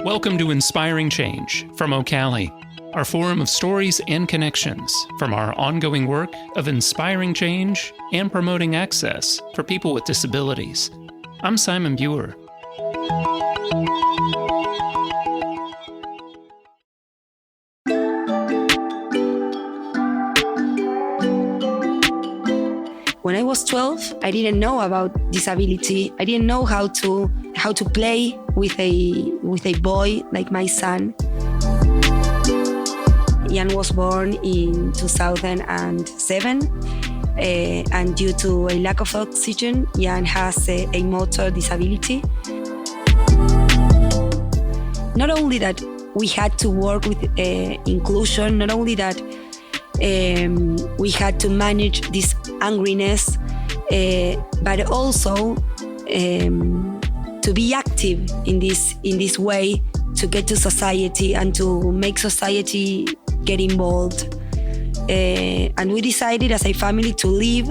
Welcome to Inspiring Change from OCALI, our forum of stories and connections from our ongoing work of inspiring change and promoting access for people with disabilities. I'm Simon Buer. When I was 12, I didn't know about disability. I didn't know how to play with a boy like my son. Ian was born in 2007, and due to a lack of oxygen, Ian has a motor disability. Not only that we had to work with inclusion, not only that we had to manage this angriness, but also to be active in this way to get to society and to make society get involved. And we decided as a family to live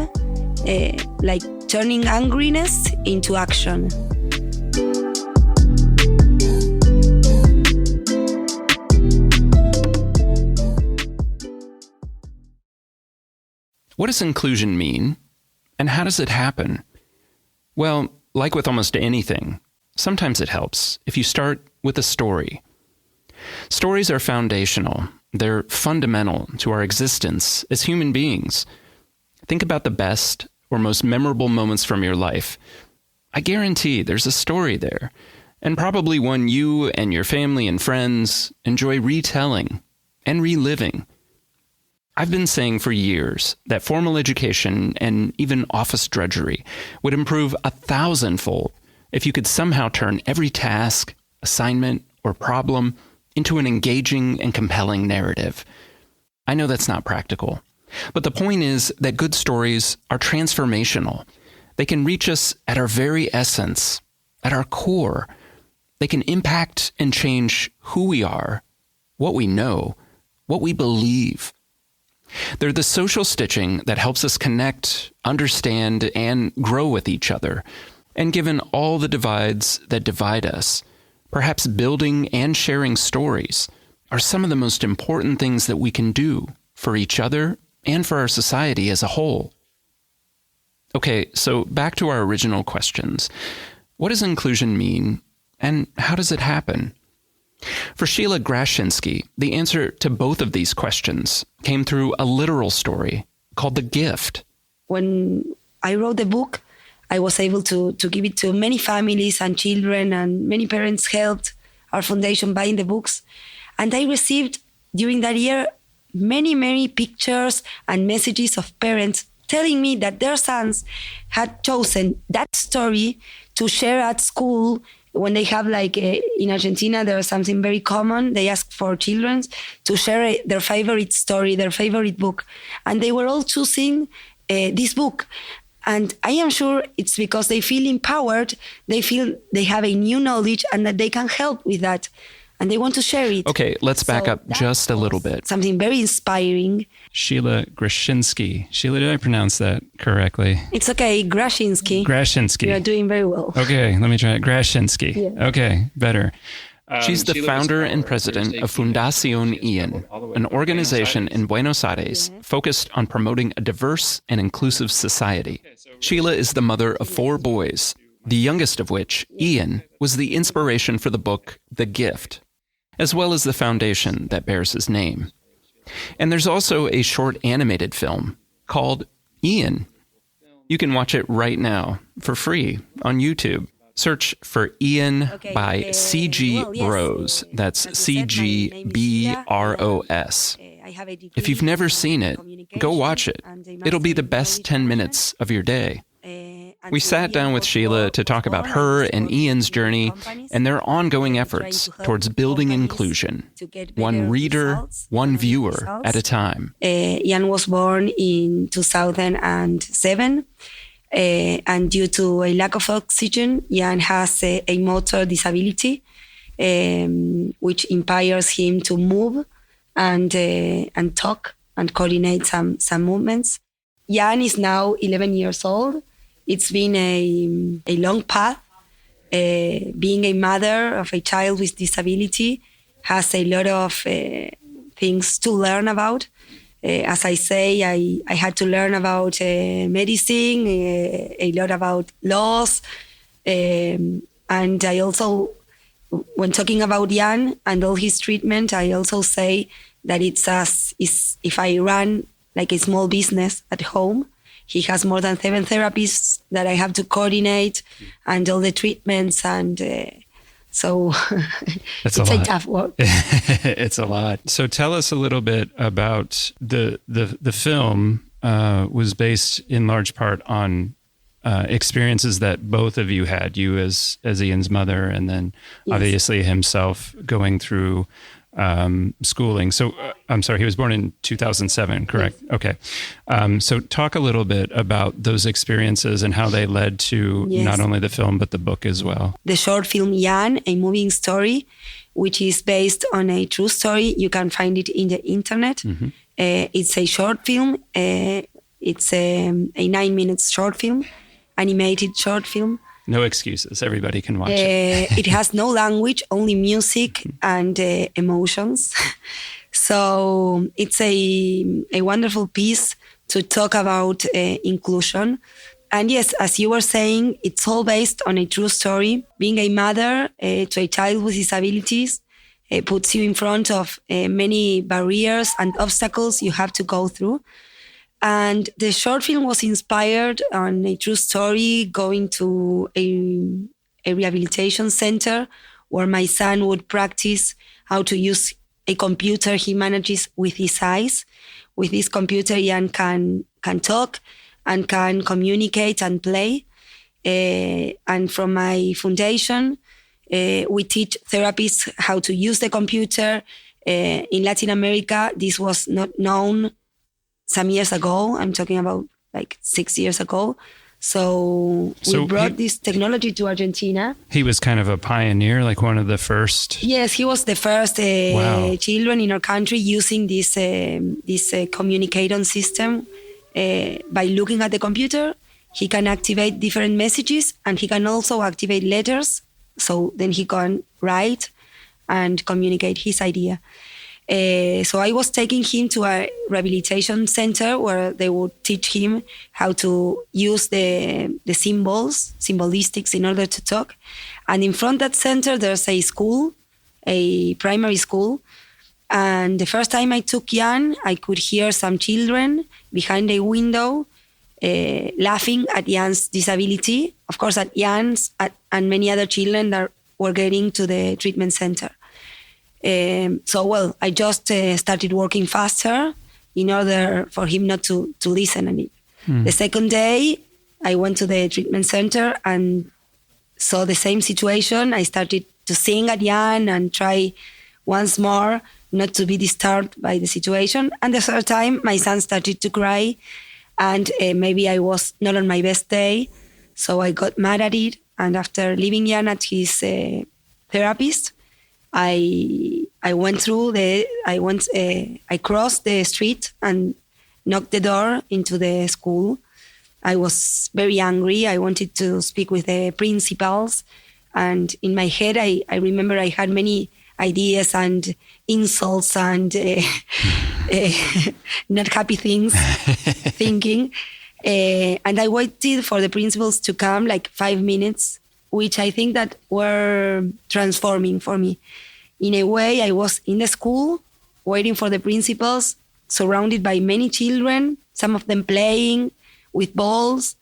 like turning angriness into action. What does inclusion mean, and how does it happen? Well, like with almost anything, sometimes it helps if you start with a story. Stories are foundational. They're fundamental to our existence as human beings. Think about the best or most memorable moments from your life. I guarantee there's a story there, and probably one you and your family and friends enjoy retelling and reliving. I've been saying for years that formal education and even office drudgery would improve 1,000-fold if you could somehow turn every task, assignment, or problem into an engaging and compelling narrative. I know that's not practical, but the point is that good stories are transformational. They can reach us at our very essence, at our core. They can impact and change who we are, what we know, what we believe. They're the social stitching that helps us connect, understand, and grow with each other. And given all the divides that divide us, perhaps building and sharing stories are some of the most important things that we can do for each other and for our society as a whole. Okay, so back to our original questions. What does inclusion mean, and how does it happen? For Sheila Grashinsky, the answer to both of these questions came through a literal story called The Gift. When I wrote the book, I was able to give it to many families and children, and many parents helped our foundation buying the books. And I received during that year many pictures and messages of parents telling me that their sons had chosen that story to share at school. When they have, like in Argentina, there's something very common. They ask for children to share their favorite story, their favorite book. And they were all choosing this book. And I am sure it's because they feel empowered, they feel they have a new knowledge and that they can help with that. And they want to share it. Okay, let's back up just a little bit. Something very inspiring. Sheila Grashinsky. Sheila, did I pronounce that correctly? It's okay, Grashinsky. Grashinsky. You are doing very well. Okay, let me try it. Grashinsky. Yeah. Okay, better. She's the founder and president of Fundación Ian, an organization in Buenos Aires focused on promoting a diverse and inclusive society. Sheila is the mother of 4 boys, the youngest of which, Ian, was the inspiration for the book The Gift, as well as the foundation that bears his name. And there's also a short animated film called Ian. You can watch it right now for free on YouTube. Search for Ian by C.G. Bros. That's C.G.B.R.O.S. If you've never seen it, go watch it. It'll be the best 10 minutes of your day. We sat down with Sheila to talk about her and Ian's journey and their ongoing efforts towards building inclusion, one reader, one viewer at a time. Ian was born in 2007, and due to a lack of oxygen, Ian has a motor disability, which impairs him to move and talk and coordinate some movements. Ian is now 11 years old. It's been a long path. Being a mother of a child with disability has a lot of things to learn about. As I say, I had to learn about medicine, a lot about laws, and I also, when talking about Jan and all his treatment, I also say that it's as is if I run like a small business at home. He has more than 7 therapists that I have to coordinate and all the treatments. And so That's it's a a lot. tough work. It's a lot. So tell us a little bit about the film was based in large part on experiences that both of you had, you as Ian's mother, and then Yes. obviously himself going through schooling. So I'm sorry, he was born in 2007, correct? Yes. Okay. So talk a little bit about those experiences and how they led to Yes. not only the film, but the book as well. The short film Jan, a moving story, which is based on a true story. You can find it in the internet. Mm-hmm. It's a short film. It's a 9 minutes short film, animated short film. No excuses. Everybody can watch it. It has no language, only music and emotions. So it's a wonderful piece to talk about inclusion. And yes, as you were saying, it's all based on a true story. Being a mother to a child with disabilities puts you in front of many barriers and obstacles you have to go through. And the short film was inspired on a true story, going to a rehabilitation center where my son would practice how to use a computer he manages with his eyes. With this computer, Jan can talk and can communicate and play. And from my foundation, we teach therapists how to use the computer. In Latin America, this was not known some years ago. I'm talking about like 6 years ago. So we brought this technology to Argentina. He was kind of a pioneer, like one of the first. Yes, he was the first children in our country using this communication system. By looking at the computer, he can activate different messages, and he can also activate letters. So then he can write and communicate his idea. So I was taking him to a rehabilitation center where they would teach him how to use the symbolistics in order to talk. And in front of that center, there's a school, a primary school. And the first time I took Jan, I could hear some children behind a window laughing at Jan's disability. Of course, at Jan's and many other children that were getting to the treatment center. I just started working faster in order for him not to listen. And the second day, I went to the treatment center and saw the same situation. I started to sing at Jan and try once more not to be disturbed by the situation. And the third time, my son started to cry, and maybe I was not on my best day, so I got mad at it. And after leaving Jan at his therapist, I crossed the street and knocked the door into the school. I was very angry. I wanted to speak with the principals. And in my head, I remember I had many ideas and insults and not happy things thinking. And I waited for the principals to come, like 5 minutes, which I think that were transforming for me. In a way, I was in the school waiting for the principals, surrounded by many children, some of them playing with balls,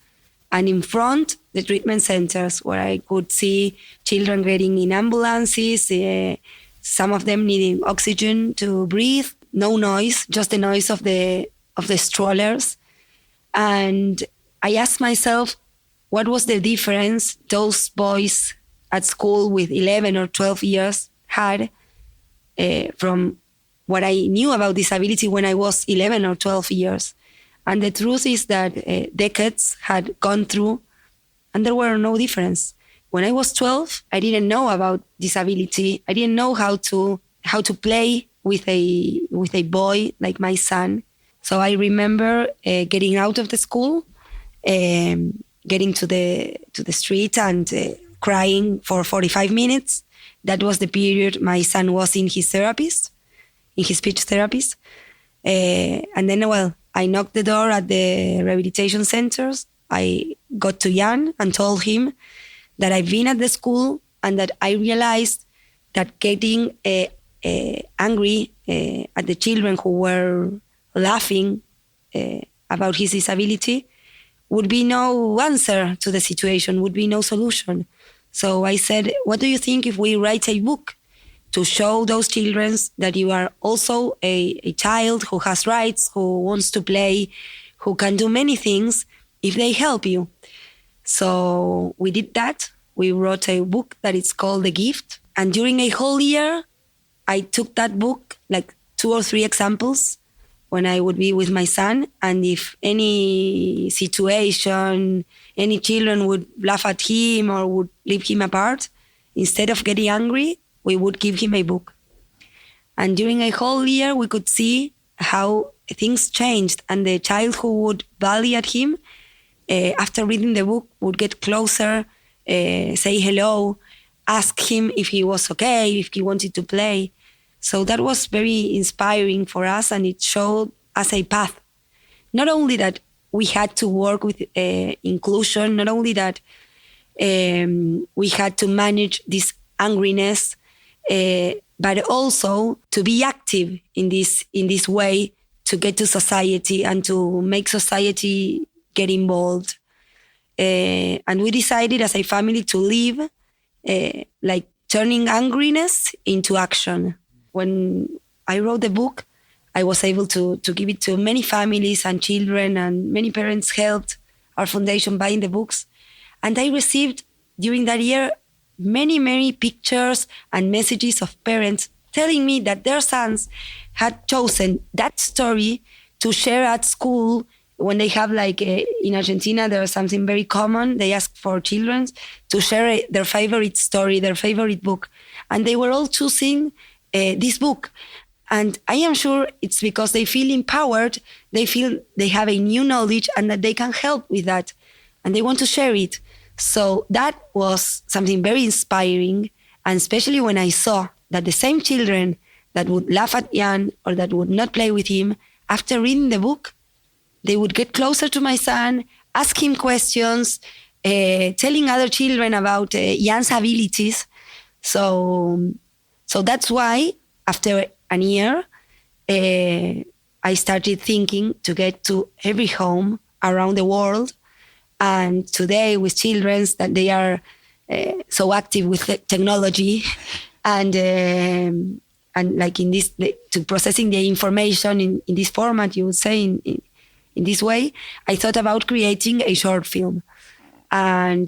and in front, the treatment centers where I could see children getting in ambulances, some of them needing oxygen to breathe, no noise, just the noise of the strollers. And I asked myself, what was the difference those boys at school with 11 or 12 years had from what I knew about disability when I was 11 or 12 years. And the truth is that decades had gone through and there were no difference. When I was 12, I didn't know about disability. I didn't know how to play with a boy like my son. So I remember getting out of the school, getting to the street and crying for 45 minutes. That was the period my son was in his speech therapist. And then, well, I knocked the door at the rehabilitation centers. I got to Jan and told him that I've been at the school and that I realized that getting angry at the children who were laughing about his disability would be no answer to the situation, would be no solution. So I said, what do you think if we write a book to show those children that you are also a child who has rights, who wants to play, who can do many things if they help you? So we did that. We wrote a book that is called The Gift. And during a whole year, I took that book, like 2 or 3 examples, when I would be with my son. And if any situation, any children would laugh at him or would leave him apart, instead of getting angry, we would give him a book. And during a whole year, we could see how things changed. And the child who would volley at him, after reading the book, would get closer, say hello, ask him if he was okay, if he wanted to play. So that was very inspiring for us, and it showed us a path. Not only that we had to work with inclusion, not only that we had to manage this angriness, but also to be active in this way to get to society and to make society get involved. And we decided as a family to live like turning angriness into action. When I wrote the book, I was able to give it to many families and children, and many parents helped our foundation buying the books. And I received during that year many pictures and messages of parents telling me that their sons had chosen that story to share at school. When they have, like in Argentina, there's something very common. They ask for children to share their favorite story, their favorite book. And they were all choosing this book. And I am sure it's because they feel empowered, they feel they have a new knowledge and that they can help with that. And they want to share it. So that was something very inspiring. And especially when I saw that the same children that would laugh at Jan or that would not play with him, after reading the book, they would get closer to my son, ask him questions, telling other children about Jan's abilities. So that's why after a year, I started thinking to get to every home around the world. And today with children that they are so active with technology and like in this, to processing the information in this format, you would say in this way, I thought about creating a short film. And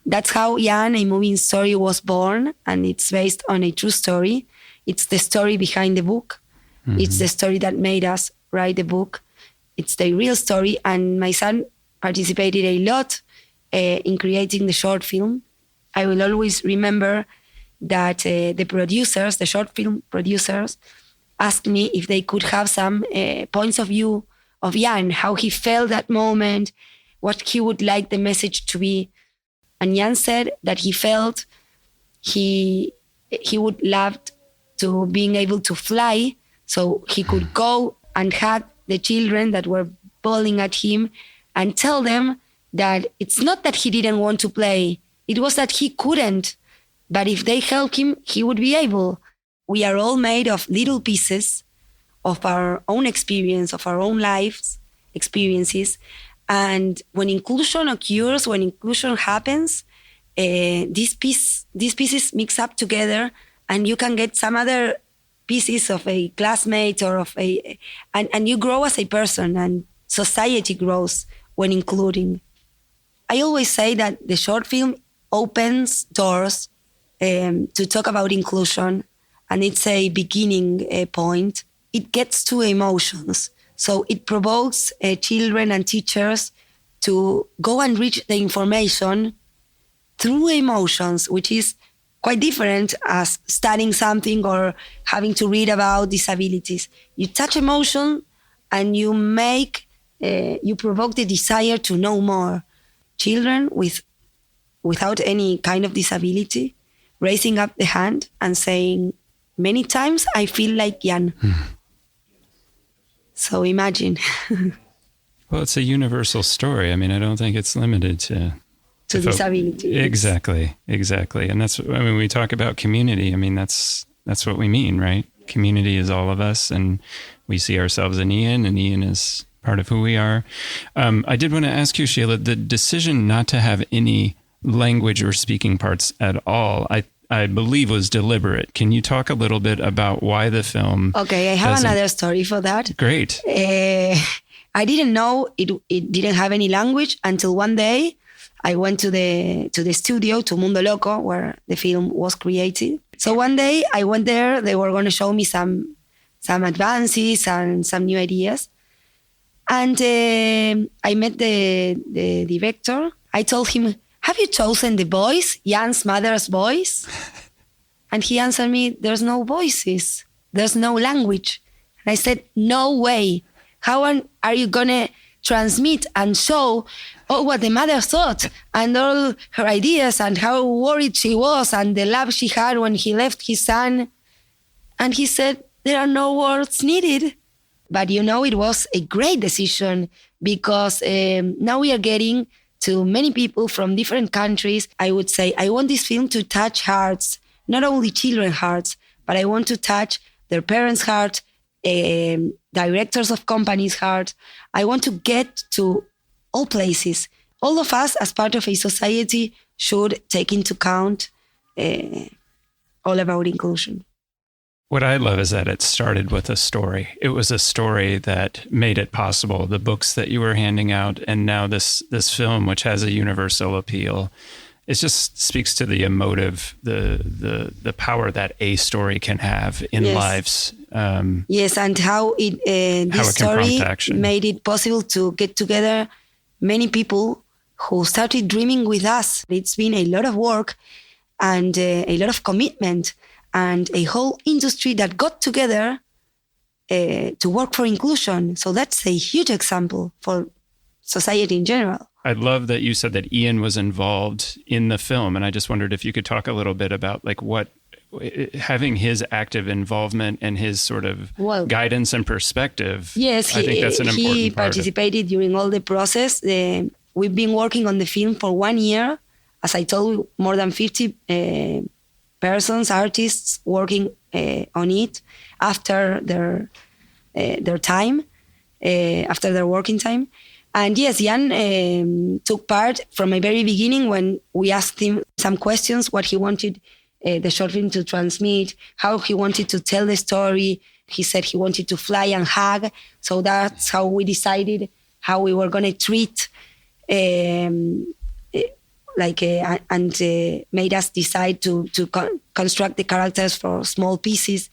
that's how Jan, a moving story, was born. And it's based on a true story. It's the story behind the book. Mm-hmm. It's the story that made us write the book. It's the real story. And my son participated a lot in creating the short film. I will always remember that the producers, the short film producers, asked me if they could have some points of view of Jan, how he felt that moment, what he would like the message to be. And Jan said that he felt he would love to being able to fly, so he could go and hug the children that were bawling at him and tell them that it's not that he didn't want to play, it was that he couldn't. But if they help him, he would be able. We are all made of little pieces of our own experience, of our own lives, experiences. And when inclusion occurs, when inclusion happens, these pieces mix up together, and you can get some other pieces of a classmate or of and you grow as a person, and society grows when including. I always say that the short film opens doors to talk about inclusion, and it's a beginning point. It gets to emotions. So it provokes children and teachers to go and reach the information through emotions, which is quite different as studying something or having to read about disabilities. You touch emotion and you provoke the desire to know more. children without any kind of disability raising up the hand and saying, many times I feel like Jan. So imagine. Well, it's a universal story. I mean, I don't think it's limited to disability. Exactly. And that's, I mean, we talk about community. I mean, that's what we mean, right? Community is all of us, and we see ourselves in Ian, and Ian is part of who we are. I did want to ask you, Sheila, the decision not to have any language or speaking parts at all, I believe was deliberate. Can you talk a little bit about why the film? Okay, I have another story for that. Great. I didn't know it didn't have any language until one day I went to the studio, to Mundo Loco, where the film was created. So one day I went there, they were going to show me some advances and some new ideas. And I met the director. I told him, have you chosen the voice, Jan's mother's voice? And he answered me, there's no voices. There's no language. And I said, no way. How are you going to transmit and show what the mother thought and all her ideas and how worried she was and the love she had when he left his son? And he said, there are no words needed. But it was a great decision because now we are getting to many people from different countries. I would say, I want this film to touch hearts, not only children's hearts, but I want to touch their parents' heart, directors of companies' heart. I want to get to all places. All of us, as part of a society, should take into account all about inclusion. What I love is that it started with a story. It was a story that made it possible. The books that you were handing out, and now this film, which has a universal appeal, it just speaks to the emotive, the power that a story can have in lives. Yes, and how this story made it possible to get together many people who started dreaming with us. It's been a lot of work and a lot of commitment, and a whole industry that got together to work for inclusion. So that's a huge example for society in general. I love that you said that Ian was involved in the film, and I just wondered if you could talk a little bit about like what having his active involvement and his sort of guidance and perspective. Yes, I think that's an important part. He participated during all the process. We've been working on the film for 1 year. As I told you, more than 50 persons, artists working on it after their time, after their working time. And yes, Jan took part from a very beginning when we asked him some questions, what he wanted the short film to transmit, how he wanted to tell the story. He said he wanted to fly and hug. So that's how we decided how we were going to treat and made us decide to construct the characters for small pieces.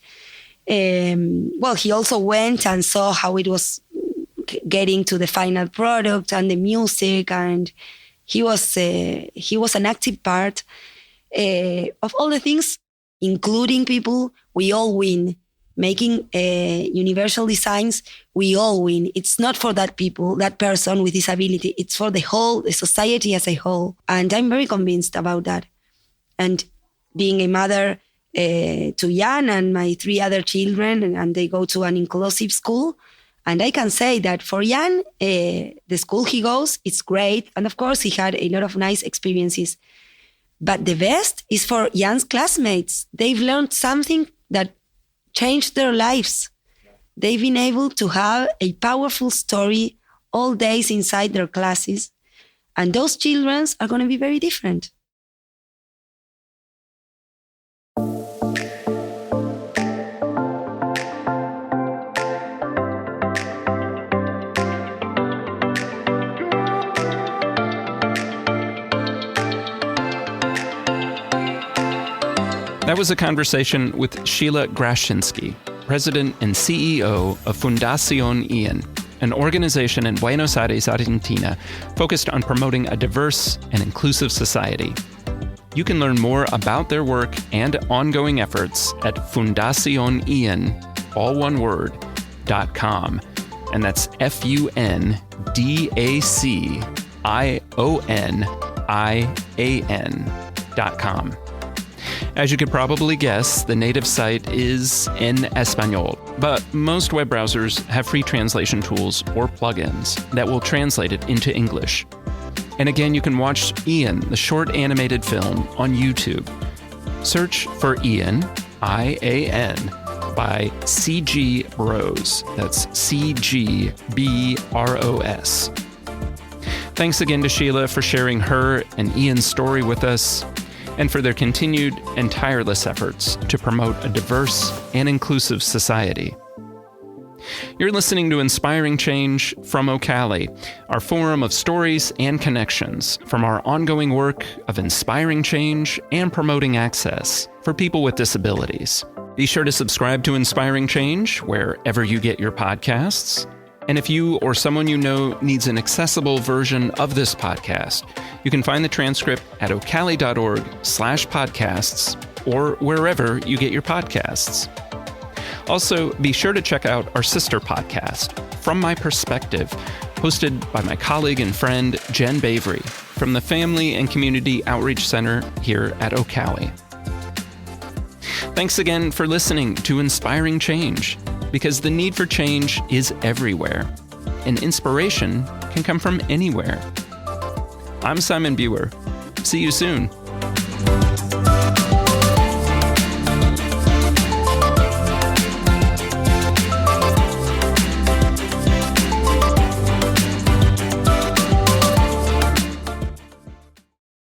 He also went and saw how it was getting to the final product and the music, and he was an active part of all the things, including people. We all win. Making universal designs, we all win. It's not for that person with disability. It's for the society as a whole. And I'm very convinced about that. And being a mother to Jan and my 3 other children, and they go to an inclusive school. And I can say that for Jan, the school he goes, it's great. And of course, he had a lot of nice experiences. But the best is for Jan's classmates. They've learned something that changed their lives. They've been able to have a powerful story all days inside their classes. And those children are going to be very different. That was a conversation with Sheila Grashinsky, President and CEO of Fundación Ian, an organization in Buenos Aires, Argentina, focused on promoting a diverse and inclusive society. You can learn more about their work and ongoing efforts at fundacionian, all one word, .com. And that's FUNDACION, ionian.com. As you could probably guess, the native site is in Español, but most web browsers have free translation tools or plugins that will translate it into English. And again, you can watch Ian, the short animated film, on YouTube. Search for Ian, I-A-N, by C.G. Bros. That's C-G-B-R-O-S. Thanks again to Sheila for sharing her and Ian's story with us, and for their continued and tireless efforts to promote a diverse and inclusive society. You're listening to Inspiring Change from OCALI, our forum of stories and connections from our ongoing work of inspiring change and promoting access for people with disabilities. Be sure to subscribe to Inspiring Change wherever you get your podcasts. And if you or someone you know needs an accessible version of this podcast, you can find the transcript at ocali.org/podcasts or wherever you get your podcasts. Also, be sure to check out our sister podcast, From My Perspective, hosted by my colleague and friend, Jen Bavery, from the Family and Community Outreach Center here at OCALI. Thanks again for listening to Inspiring Change, because the need for change is everywhere, and inspiration can come from anywhere. I'm Simon Buer. See you soon.